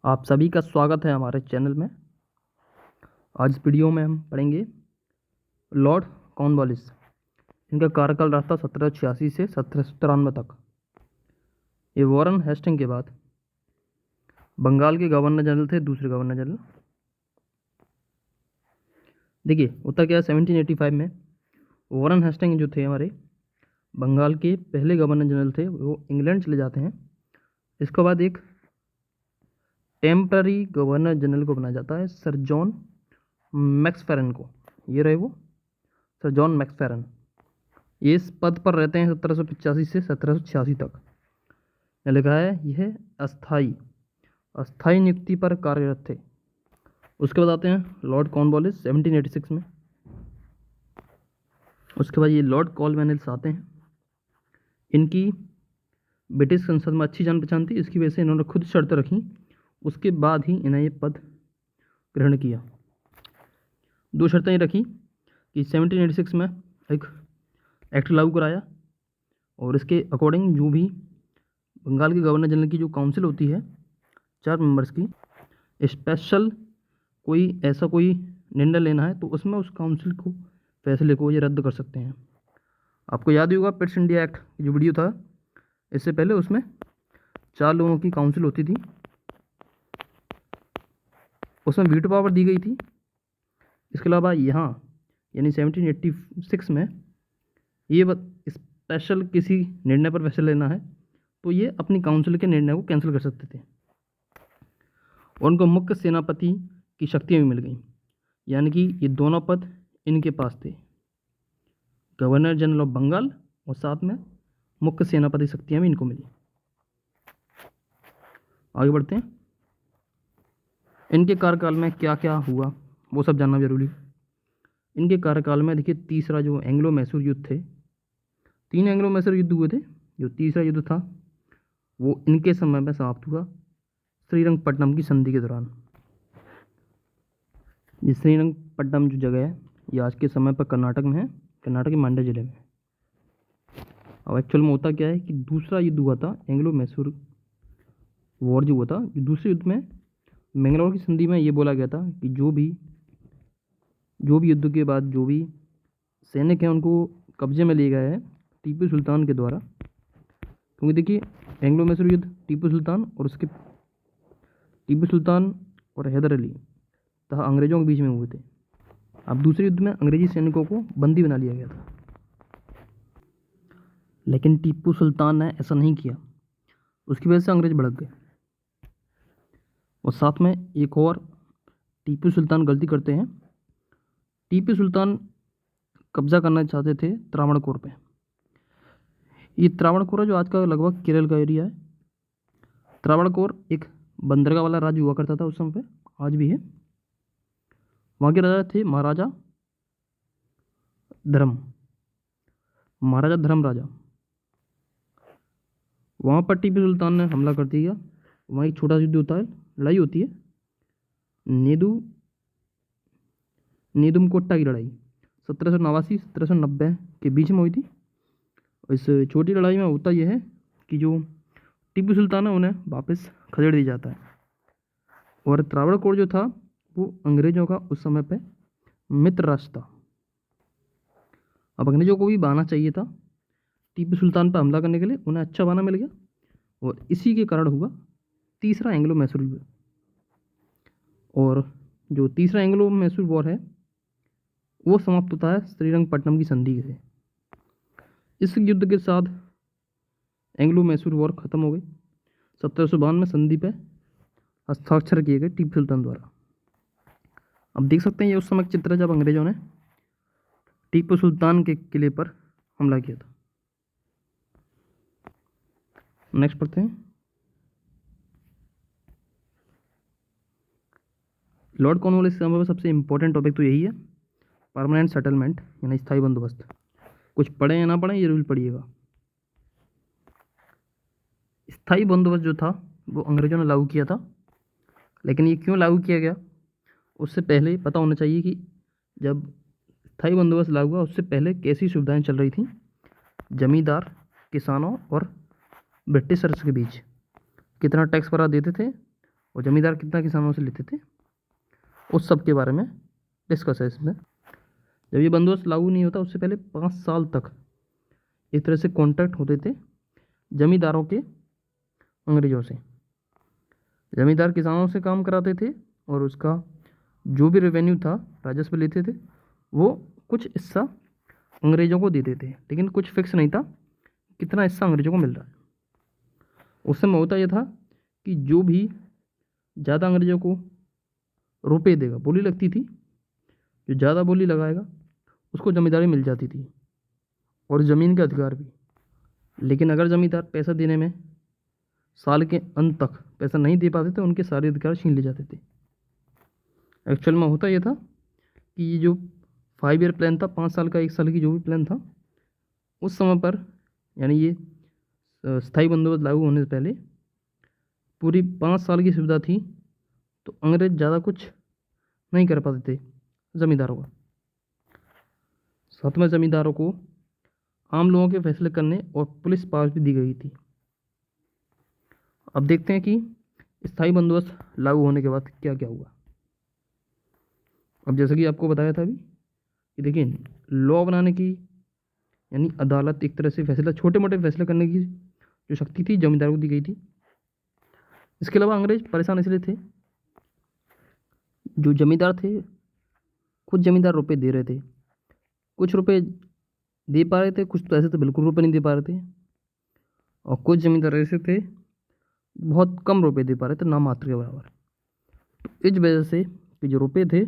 आप सभी का स्वागत है हमारे चैनल में। आज इस वीडियो में हम पढ़ेंगे लॉर्ड कॉर्नवालिस। इनका कार्यकाल रहा था 1786 से 1793 तक। ये वॉरेन हेस्टिंग के बाद बंगाल के गवर्नर जनरल थे, दूसरे गवर्नर जनरल। देखिए होता क्या है, 1785 में वॉरेन हेस्टिंग जो थे हमारे बंगाल के पहले गवर्नर जनरल थे, वो इंग्लैंड चले जाते हैं। इसके बाद एक टेम्पररी गवर्नर जनरल को बनाया जाता है, सर जॉन मैक्सफेरन को। ये रहे वो सर जॉन मैक्सफेरन। ये इस पद पर रहते हैं 1785 से 1786 तक। यह लिखा है यह अस्थाई नियुक्ति पर कार्यरत थे। उसके बाद आते हैं लॉर्ड कॉर्नवालिस 1786 में। उसके बाद ये लॉर्ड कॉर्नवालिस आते हैं। इनकी ब्रिटिश संसद में अच्छी जान पहचान थी, इसकी वजह से इन्होंने खुद शर्तें रखी। उसके बाद ही इन्हें ये पद ग्रहण किया। दो शर्तें ये रखी कि 1786 में एक एक्ट लागू कराया और इसके अकॉर्डिंग जो भी बंगाल के गवर्नर जनरल की जो काउंसिल होती है 4 मेंबर्स की, स्पेशल कोई ऐसा कोई निर्णय लेना है तो उसमें उस काउंसिल को फैसले को ये रद्द कर सकते हैं। आपको याद ही होगा पिट्स इंडिया एक्ट जो वीडियो था इससे पहले, उसमें 4 लोगों की काउंसिल होती थी, उसमें वीटो पावर दी गई थी। इसके अलावा यहाँ यानी 1786 में ये स्पेशल किसी निर्णय पर फैसला लेना है तो ये अपनी काउंसिल के निर्णय को कैंसिल कर सकते थे। और उनको मुख्य सेनापति की शक्तियाँ भी मिल गई, यानी कि ये दोनों पद इनके पास थे, गवर्नर जनरल ऑफ बंगाल और साथ में मुख्य सेनापति शक्तियाँ भी इनको मिली। आगे बढ़ते हैं। इनके कार्यकाल में क्या क्या हुआ वो सब जानना जरूरी है। इनके कार्यकाल में देखिए तीसरा जो एंग्लो मैसूर युद्ध थे, 3 एंग्लो मैसूर युद्ध हुए थे। जो तीसरा युद्ध था वो इनके समय में समाप्त हुआ श्रीरंगपट्टनम की संधि के दौरान। ये श्रीरंगपट्टनम जो जगह है ये आज के समय पर कर्नाटक में है, कर्नाटक के मांड्या जिले में। अब एक्चुअल में होता क्या है कि दूसरा युद्ध हुआ था एंग्लो मैसूर वॉर जो हुआ था, दूसरे युद्ध में मैंगलोर की संधि में ये बोला गया था कि जो भी युद्ध के बाद जो भी सैनिक हैं उनको कब्जे में लिए गए हैं टीपू सुल्तान के द्वारा। क्योंकि देखिए एंग्लो मैसूर युद्ध टीपू सुल्तान और हैदर अली तथा अंग्रेजों के बीच में हुए थे। अब दूसरे युद्ध में अंग्रेजी सैनिकों को बंदी बना लिया गया था, लेकिन टीपू सुल्तान ने ऐसा नहीं किया। उसकी वजह से अंग्रेज भड़क गए। और साथ में एक और टीपू सुल्तान गलती करते हैं। टीपू सुल्तान कब्जा करना चाहते थे त्रावणकोर पे। ये त्रावणकोर है जो आज का लगभग केरल का एरिया है। त्रावणकोर एक बंदरगाह वाला राज्य हुआ करता था उस समय पे, आज भी है। वहाँ के राजा थे महाराजा धर्म राजा। वहाँ पर टीपू सुल्तान ने हमला कर दिया। वहाँ एक छोटा सा युद्ध होता है, लड़ाई होती है, नेदुमकोट्टा की लड़ाई 1789-1790 के बीच में हुई थी। इस छोटी लड़ाई में होता यह है कि जो टीपू सुल्तान है उन्हें वापस खदेड़ दिया जाता है। और त्रावणकोर जो था वो अंग्रेजों का उस समय पे मित्र राष्ट्र था। अब अंग्रेजों को भी बहाना चाहिए था टीपू सुल्तान पर हमला करने के लिए, उन्हें अच्छा बहाना मिल गया और इसी के कारण हुआ तीसरा एंग्लो मैसूर युद्ध। और जो तीसरा एंग्लो मैसूर वॉर है वो समाप्त होता है श्रीरंगपट्टनम की संधि से। इस युद्ध के साथ एंग्लो मैसूर वॉर खत्म हो गई। 1752 में संधि पे हस्ताक्षर किए गए टीपू सुल्तान द्वारा। अब देख सकते हैं ये उस समय चित्र है जब अंग्रेजों ने टीपू सुल्तान के किले पर हमला किया था। नेक्स्ट पढ़ते हैं। लॉर्ड कॉर्नवालिस के सबसे इंपॉर्टेंट टॉपिक तो यही है, परमानेंट सेटलमेंट यानी स्थायी बंदोबस्त। कुछ पढ़े या ना पढ़े ये रूल पढ़िएगा। स्थायी बंदोबस्त जो था वो अंग्रेजों ने लागू किया था, लेकिन ये क्यों लागू किया गया उससे पहले पता होना चाहिए कि जब स्थायी बंदोबस्त लागू हुआ उससे पहले कैसी सुविधाएं चल रही थी जमींदार, किसानों और ब्रिटिशर्स के बीच। कितना टैक्स वगैरह देते थे और ज़मींदार कितना किसानों से लेते थे, उस सब के बारे में डिस्कस है इसमें। जब ये बंदोबस्त लागू नहीं होता उससे पहले 5 साल तक एक तरह से कॉन्ट्रैक्ट होते थे ज़मींदारों के अंग्रेज़ों से। ज़मींदार किसानों से काम कराते थे और उसका जो भी रेवेन्यू था, राजस्व लेते थे, वो कुछ हिस्सा अंग्रेज़ों को देते थे, लेकिन कुछ फिक्स नहीं था कितना हिस्सा अंग्रेज़ों को मिल रहा है। उस समय होता यह था कि जो भी ज़्यादा अंग्रेज़ों को रुपए देगा, बोली लगती थी, जो ज़्यादा बोली लगाएगा उसको ज़मींदारी मिल जाती थी और ज़मीन के अधिकार भी। लेकिन अगर ज़मींदार पैसा देने में साल के अंत तक पैसा नहीं दे पाते थे, उनके सारे अधिकार छीन ले जाते थे। एक्चुअल में होता यह था कि ये जो 5 ईयर प्लान था, 5 साल का, 1 साल की जो भी प्लान था, उस समय पर यानी ये स्थायी बंदोबस्त लागू होने से पहले पूरी 5 साल की सुविधा थी, तो अंग्रेज ज़्यादा कुछ नहीं कर पाते थे ज़मींदारों का। साथ में ज़मींदारों को आम लोगों के फैसले करने और पुलिस पावर भी दी गई थी। अब देखते हैं कि स्थायी बंदोबस्त लागू होने के बाद क्या क्या हुआ। अब जैसे कि आपको बताया था अभी कि देखिए, लॉ बनाने की यानी अदालत, एक तरह से फैसला, छोटे मोटे फैसले करने की जो शक्ति थी जमींदारों को दी गई थी। इसके अलावा अंग्रेज परेशान इसलिए थे, जो जमींदार थे, कुछ जमींदार रुपए दे रहे थे, कुछ रुपए दे पा रहे थे, कुछ तो ऐसे तो बिल्कुल रुपए नहीं दे पा रहे थे, और कुछ जमींदार ऐसे थे बहुत कम रुपए दे पा रहे थे, नामात्र के बराबर। तो इस वजह से कि जो रुपए थे,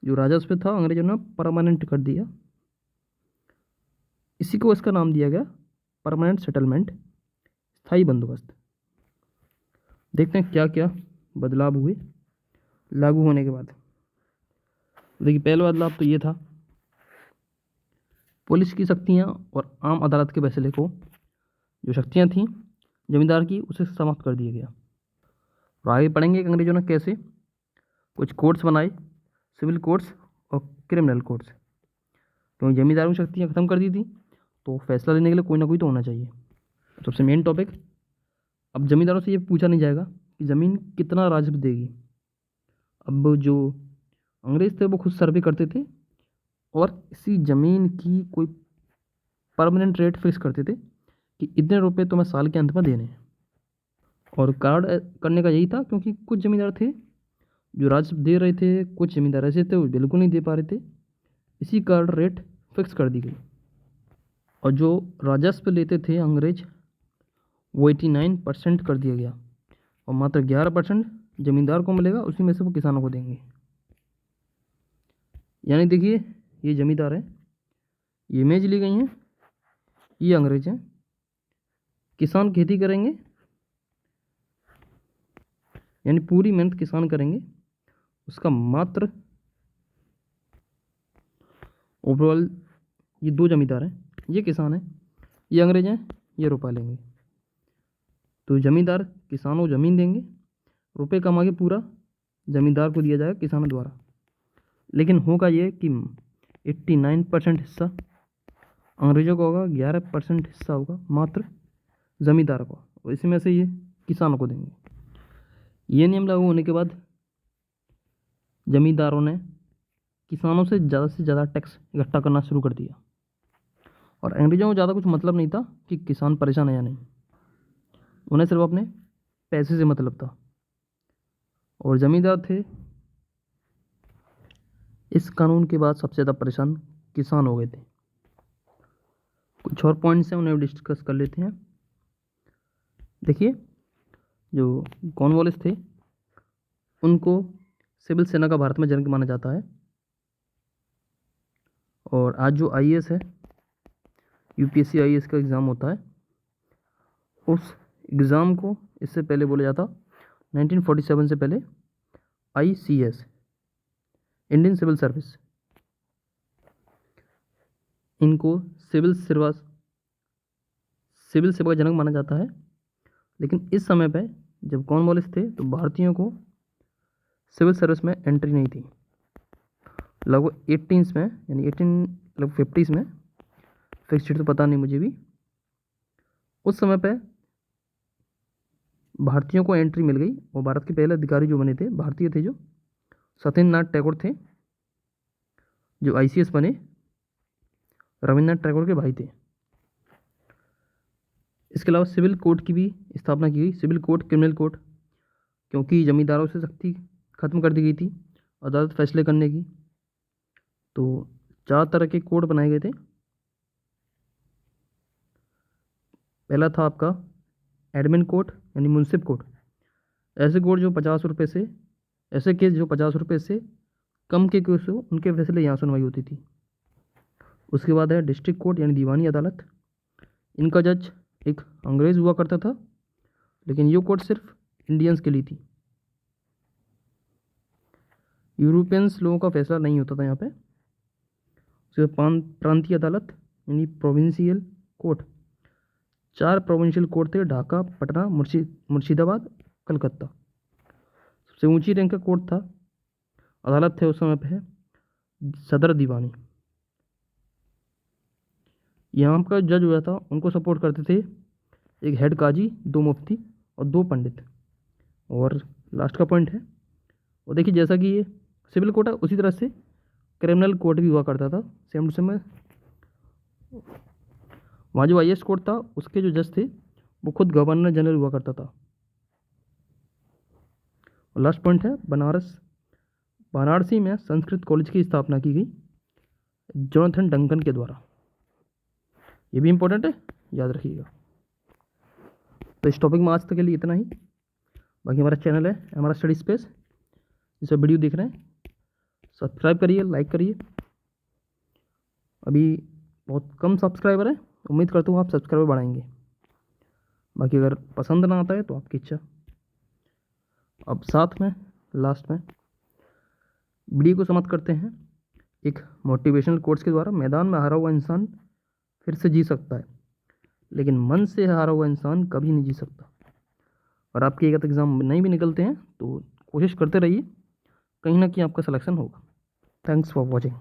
जो राजस्व था, अंग्रेजों ने परमानेंट कर दिया। इसी को इसका नाम दिया गया परमानेंट सेटलमेंट, स्थायी बंदोबस्त। देखते हैं क्या क्या बदलाव हुए लागू होने के बाद। देखिए, पहला बदलाव तो ये था, पुलिस की शक्तियाँ और आम अदालत के फैसले को, जो शक्तियाँ थीं जमींदार की, उसे समाप्त कर दिया गया। और आगे पढ़ेंगे कि अंग्रेजों ने कैसे कुछ कोर्ट्स बनाए, सिविल कोर्ट्स और क्रिमिनल कोर्ट्स। क्योंकि जमींदारों की शक्तियाँ ख़त्म कर दी थी, तो फैसला लेने के लिए कोई ना कोई तो होना चाहिए। सबसे मेन टॉपिक, अब जमींदारों से ये पूछा नहीं जाएगा कि ज़मीन कितना राजस्व देगी। अब जो अंग्रेज थे वो खुद सर्वे करते थे और इसी ज़मीन की कोई परमानेंट रेट फिक्स करते थे कि इतने रुपए तुम्हें साल के अंत में देने हैं। और कार्ड करने का यही था, क्योंकि कुछ ज़मींदार थे जो राजस्व दे रहे थे, कुछ ज़मींदार ऐसे थे वो बिल्कुल नहीं दे पा रहे थे। इसी कार्ड रेट फिक्स कर दी गई। और जो राजस्व लेते थे अंग्रेज, वो 89% कर दिया गया, और मात्र 11% ज़मींदार को मिलेगा, उसी में से वो किसानों को देंगे। यानी देखिए, ये ज़मींदार हैं, ये इमेज ली गई हैं, ये अंग्रेज हैं। किसान खेती करेंगे, यानी पूरी मेहनत किसान करेंगे, उसका मात्र ओवरऑल, ये दो ज़मींदार हैं, ये किसान हैं, ये अंग्रेज हैं, ये रुपया लेंगे। तो ज़मींदार किसानों को ज़मीन देंगे, रुपए कमा के पूरा ज़मींदार को दिया जाएगा किसानों द्वारा। लेकिन होगा ये कि 89% हिस्सा अंग्रेज़ों का होगा, 11% हिस्सा होगा मात्र ज़मींदार को, और इसी में से ये किसानों को देंगे। ये नियम लागू होने के बाद ज़मींदारों ने किसानों से ज़्यादा टैक्स इकट्ठा करना शुरू कर दिया, और अंग्रेज़ों को ज़्यादा कुछ मतलब नहीं था कि किसान परेशान है या नहीं, उन्हें सिर्फ अपने पैसे से मतलब था। और ज़मींदार थे, इस कानून के बाद सबसे ज़्यादा परेशान किसान हो गए थे। कुछ और पॉइंट्स हैं, उन्हें डिस्कस कर लेते हैं। देखिए, जो कॉर्नवालिस थे, उनको सिविल सेना का भारत में जनक माना जाता है। और आज जो आईएएस है, यूपीएससी आईएएस का एग्ज़ाम होता है, उस एग्ज़ाम को इससे पहले बोला जाता 1947 से पहले आईसीएस, इंडियन सिविल सर्विस। इनको सिविल सेवा का जनक माना जाता है। लेकिन इस समय पे जब कॉर्नवालिस थे, तो भारतीयों को सिविल सर्विस में एंट्री नहीं थी। लगभग 18s में, यानी 50s में, फिक्स डेट तो पता नहीं मुझे भी, उस समय पे भारतीयों को एंट्री मिल गई और भारत के पहले अधिकारी जो बने थे भारतीय थे, जो सत्येंद्रनाथ टैगोर थे, जो ICS बने रविन्द्रनाथ टैगोर के भाई थे। इसके अलावा सिविल कोड की भी स्थापना की गई, सिविल कोड, क्रिमिनल कोड, क्योंकि जमींदारों से सख्ती खत्म कर दी गई थी अदालत फैसले करने की। तो 4 तरह के कोड बनाए गए थे। पहला था आपका एडमिन कोड यानी मुंसिफ कोड, ऐसे कोड जो 50 रुपये से, ऐसे केस जो 50 रुपये से कम के केस हो उनके फैसले यहाँ सुनवाई होती थी। उसके बाद है डिस्ट्रिक्ट कोर्ट यानी दीवानी अदालत, इनका जज एक अंग्रेज़ हुआ करता था, लेकिन ये कोर्ट सिर्फ इंडियंस के लिए थी, यूरोपियंस लोगों का फैसला नहीं होता था यहाँ पे। उसके बाद प्रांतीय अदालत यानी प्रोविंशियल कोर्ट, 4 प्रोविंशियल कोर्ट थे, ढाका, पटना, मुर्शिदाबाद, कलकत्ता। सबसे ऊंची रैंक का कोर्ट था, अदालत थे उस समय पे सदर दीवानी। यहाँ का जज हुआ था, उनको सपोर्ट करते थे एक हेड काजी, 2 मुफ्ती और 2 पंडित। और लास्ट का पॉइंट है, और देखिए जैसा कि ये सिविल कोर्ट है उसी तरह से क्रिमिनल कोर्ट भी हुआ करता था सेम टू सेम। वहाँ जो IAS कोर्ट था उसके जो जज थे वो खुद गवर्नर जनरल हुआ करता था। और लास्ट पॉइंट है वाराणसी में संस्कृत कॉलेज की स्थापना की गई जोनाथन डंकन के द्वारा। ये भी इम्पोर्टेंट है, याद रखिएगा। तो इस टॉपिक में आज तक के लिए इतना ही। बाकी हमारा चैनल है हमारा स्टडी स्पेस, जिस पर वीडियो देख रहे हैं सब्सक्राइब करिए, लाइक करिए। अभी बहुत कम सब्सक्राइबर है, उम्मीद करता हूँ आप सब्सक्राइबर बढ़ाएंगे। बाकी अगर पसंद ना आता है तो आपकी इच्छा। अब साथ में लास्ट में वीडियो को समाप्त करते हैं एक मोटिवेशनल कोट्स के द्वारा। मैदान में हारा हुआ इंसान फिर से जी सकता है, लेकिन मन से हारा हुआ इंसान कभी नहीं जी सकता। और आपके एक एग्ज़ाम नहीं भी निकलते हैं तो कोशिश करते रहिए, कहीं ना कहीं आपका सिलेक्शन होगा। Thanks for watching.